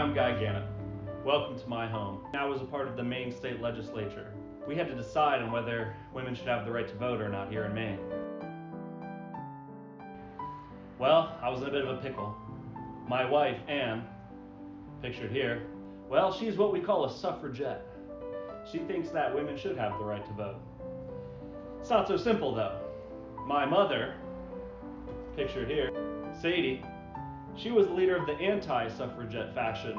I'm Guy Gannett. Welcome to my home. I was a part of the Maine state legislature. We had to decide on whether women should have the right to vote or not here in Maine. Well, I was in a bit of a pickle. My wife, Anne, pictured here, well, she's what we call a suffragette. She thinks that women should have the right to vote. It's not so simple though. My mother, pictured here, Sadie, she was the leader of the anti-suffragette faction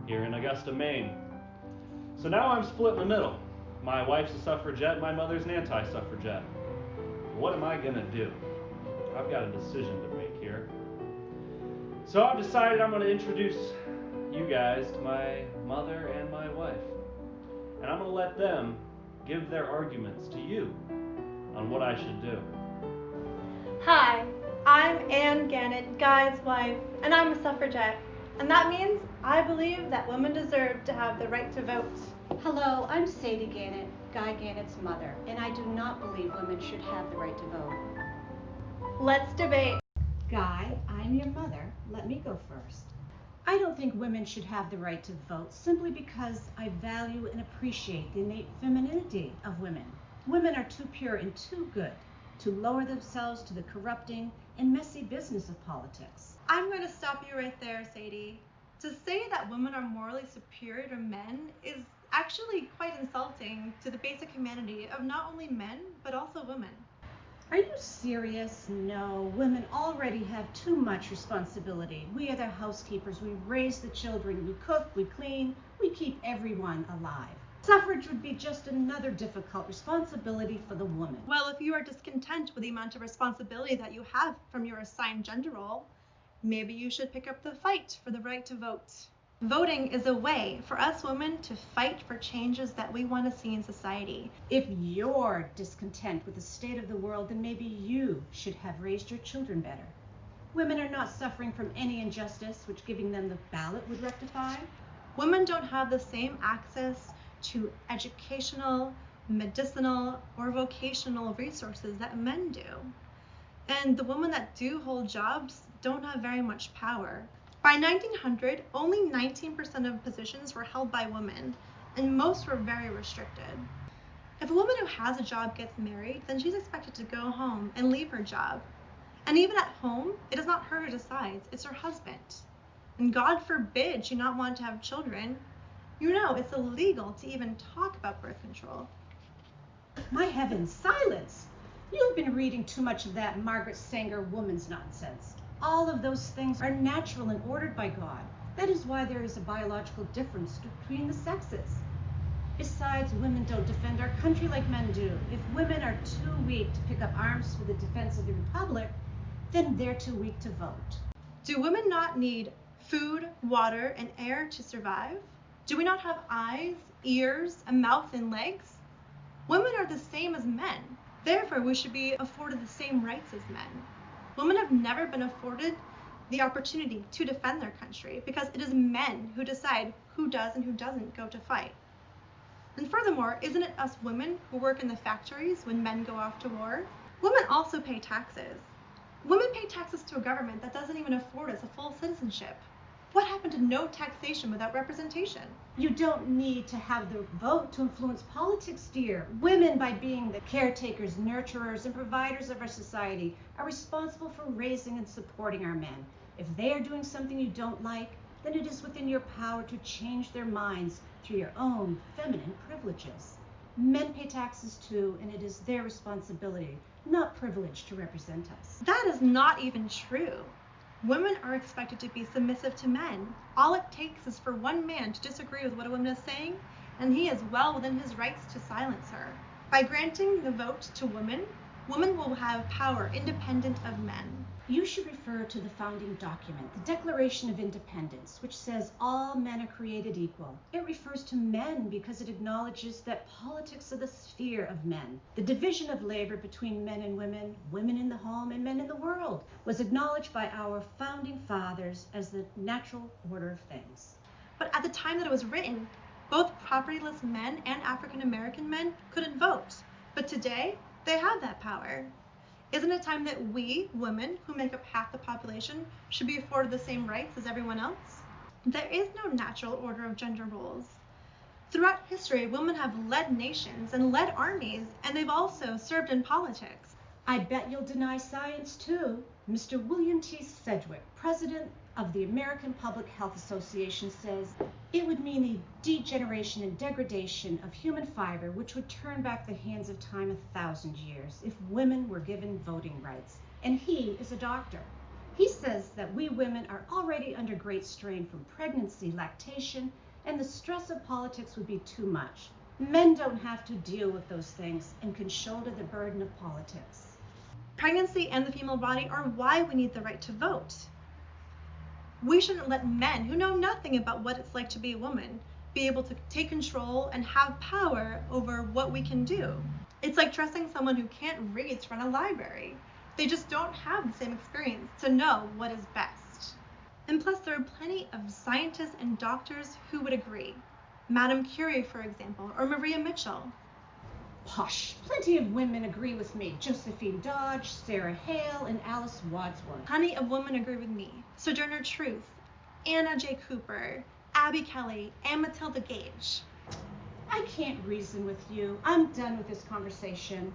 here in Augusta, Maine. So now I'm split in the middle. My wife's a suffragette, my mother's an anti-suffragette. What am I gonna do? I've got a decision to make here. So I've decided I'm gonna introduce you guys to my mother and my wife. And I'm gonna let them give their arguments to you on what I should do. Hi, I'm Anne Gannett, Guy's wife, and I'm a suffragette. And that means I believe that women deserve to have the right to vote. Hello, I'm Sadie Gannett, Guy Gannett's mother, and I do not believe women should have the right to vote. Let's debate. Guy, I'm your mother. Let me go first. I don't think women should have the right to vote simply because I value and appreciate the innate femininity of women. Women are too pure and too good to lower themselves to the corrupting and messy business of politics. I'm going to stop you right there, Sadie. To say that women are morally superior to men is actually quite insulting to the basic humanity of not only men, but also women. Are you serious? No, women already have too much responsibility. We are their housekeepers. We raise the children. We cook, we clean, we keep everyone alive. Suffrage would be just another difficult responsibility for the woman. Well, if you are discontent with the amount of responsibility that you have from your assigned gender role, maybe you should pick up the fight for the right to vote. Voting is a way for us women to fight for changes that we want to see in society. If you're discontent with the state of the world, then maybe you should have raised your children better. Women are not suffering from any injustice, which giving them the ballot would rectify. Women don't have the same access to educational, medicinal, or vocational resources that men do. And the women that do hold jobs don't have very much power. By 1900, only 19% of positions were held by women, and most were very restricted. If a woman who has a job gets married, then she's expected to go home and leave her job. And even at home, it is not her who decides, it's her husband. And God forbid she not want to have children. You know, it's illegal to even talk about birth control. My heavens, silence! You've been reading too much of that Margaret Sanger woman's nonsense. All of those things are natural and ordered by God. That is why there is a biological difference between the sexes. Besides, women don't defend our country like men do. If women are too weak to pick up arms for the defense of the Republic, then they're too weak to vote. Do women not need food, water, and air to survive? Do we not have eyes, ears, a mouth, and legs? Women are the same as men. Therefore, we should be afforded the same rights as men. Women have never been afforded the opportunity to defend their country because it is men who decide who does and who doesn't go to fight. And furthermore, isn't it us women who work in the factories when men go off to war? Women also pay taxes. Women pay taxes to a government that doesn't even afford us a full citizenship. What happened to no taxation without representation? You don't need to have the vote to influence politics, dear. Women, by being the caretakers, nurturers, and providers of our society, are responsible for raising and supporting our men. If they are doing something you don't like, then it is within your power to change their minds through your own feminine privileges. Men pay taxes too, and it is their responsibility, not privilege, to represent us. That is not even true. Women are expected to be submissive to men. All it takes is for one man to disagree with what a woman is saying, and he is well within his rights to silence her. By granting the vote to women, women will have power independent of men. You should refer to the founding document, the Declaration of Independence, which says all men are created equal. It refers to men because it acknowledges that politics are the sphere of men. The division of labor between men and women, women in the home and men in the world, was acknowledged by our founding fathers as the natural order of things. But at the time that it was written, both propertyless men and African American men couldn't vote. But today, they have that power. Isn't it time that we, women, who make up half the population, should be afforded the same rights as everyone else? There is no natural order of gender roles. Throughout history, women have led nations and led armies, and they've also served in politics. I bet you'll deny science too. Mr. William T. Sedgwick, president of the American Public Health Association, says it would mean the degeneration and degradation of human fiber, which would turn back the hands of time 1,000 years if women were given voting rights. And he is a doctor. He says that we women are already under great strain from pregnancy, lactation, and the stress of politics would be too much. Men don't have to deal with those things and can shoulder the burden of politics. Pregnancy and the female body are why we need the right to vote. We shouldn't let men who know nothing about what it's like to be a woman be able to take control and have power over what we can do. It's like trusting someone who can't read to run a library. They just don't have the same experience to know what is best. And plus, there are plenty of scientists and doctors who would agree. Madame Curie, for example, or Maria Mitchell. Hush, plenty of women agree with me. Josephine Dodge, Sarah Hale, and Alice Wadsworth. Plenty of women agree with me. Sojourner Truth, Anna J. Cooper, Abby Kelly, and Matilda Gage. I can't reason with you. I'm done with this conversation.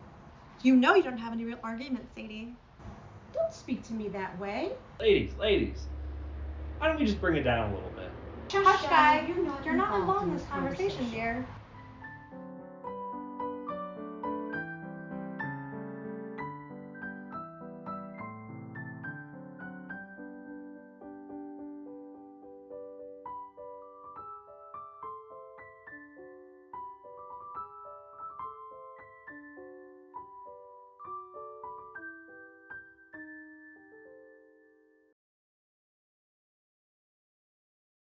You know you don't have any real arguments, Sadie. Don't speak to me that way. Ladies, why don't we just bring it down a little bit? Hush, guys. You're not involved in this conversation, dear.